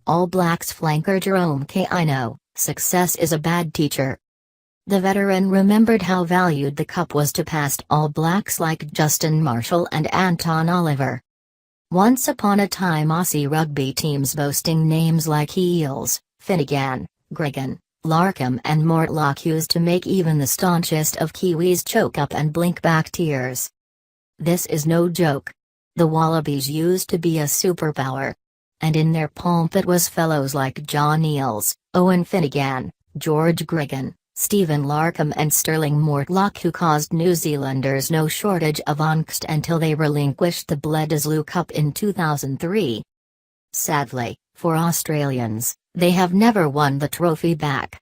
All Blacks flanker Jerome Kaino, success is a bad teacher. The veteran remembered how valued the cup was to past All Blacks like Justin Marshall and Anton Oliver. Once upon a time Aussie rugby teams boasting names like Eales, Finegan, Gregan, Larkham and Mortlock used to make even the staunchest of Kiwis choke up and blink back tears. This is no joke. The Wallabies used to be a superpower. And in their pomp it was fellows like John Eales, Owen Finegan, George Gregan, Stephen Larkham and Stirling Mortlock who caused New Zealanders no shortage of angst until they relinquished the Bledisloe Cup in 2003. Sadly, for Australians, they have never won the trophy back.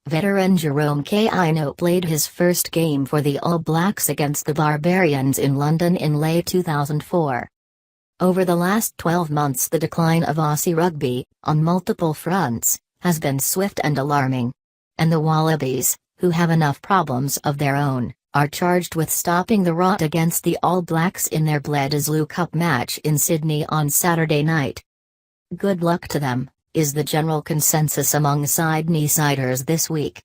Veteran Jerome Kaino played his first game for the All Blacks against the Barbarians in London in late 2004. Over the last 12 months the decline of Aussie rugby, on multiple fronts, has been swift and alarming. And the Wallabies, who have enough problems of their own, are charged with stopping the rot against the All Blacks in their Bledisloe Cup match in Sydney on Saturday night. Good luck to them, is the general consensus among Sydney-siders this week.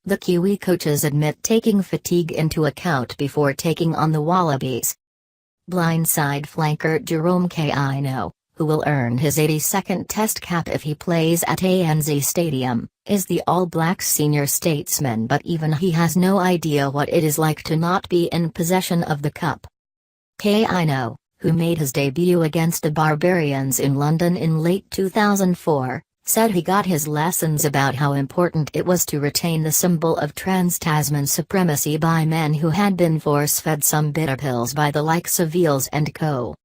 The Kiwi coaches admit taking fatigue into account before taking on the Wallabies. Blindside flanker Jerome Kaino, who will earn his 82nd Test cap if he plays at ANZ Stadium, is the All Blacks senior statesman, but even he has no idea what it is like to not be in possession of the cup. Kaino, who made his debut against the Barbarians in London in late 2004, said he got his lessons about how important it was to retain the symbol of Trans-Tasman supremacy by men who had been force-fed some bitter pills by the likes of Eales and co.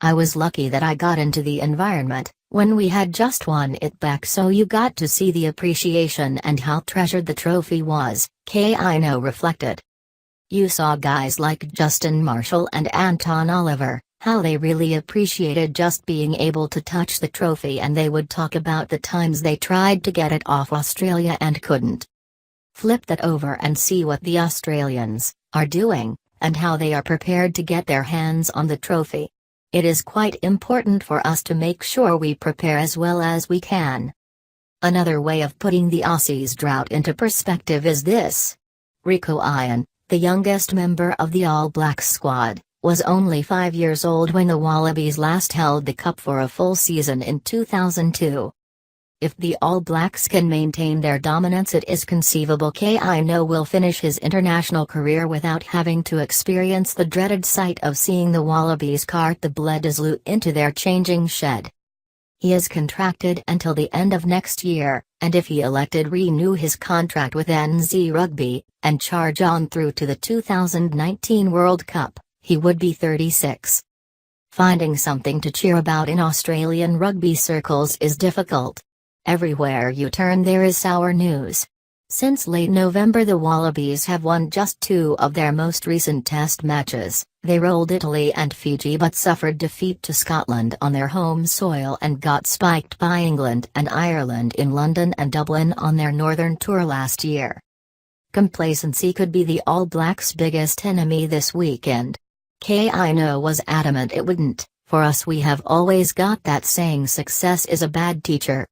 I was lucky that I got into the environment, when we had just won it back, so you got to see the appreciation and how treasured the trophy was, Kaino reflected. You saw guys like Justin Marshall and Anton Oliver, how they really appreciated just being able to touch the trophy, and they would talk about the times they tried to get it off Australia and couldn't. Flip that over and see what the Australians are doing, and how they are prepared to get their hands on the trophy. It is quite important for us to make sure we prepare as well as we can. Another way of putting the Aussies' drought into perspective is this. Rieko Ion, the youngest member of the All Blacks squad, was only 5 years old when the Wallabies last held the cup for a full season in 2002. If the All Blacks can maintain their dominance, it is conceivable Kaino will finish his international career without having to experience the dreaded sight of seeing the Wallabies cart the Bledisloe into their changing shed. He is contracted until the end of next year, and if he elected renew his contract with NZ Rugby, and charge on through to the 2019 World Cup, he would be 36. Finding something to cheer about in Australian rugby circles is difficult. Everywhere you turn there is sour news. Since late November the Wallabies have won just 2 of their most recent Test matches. They rolled Italy and Fiji but suffered defeat to Scotland on their home soil and got spiked by England and Ireland in London and Dublin on their Northern tour last year. Complacency could be the All Blacks' biggest enemy this weekend. Kaino was adamant it wouldn't. For us, we have always got that saying, success is a bad teacher.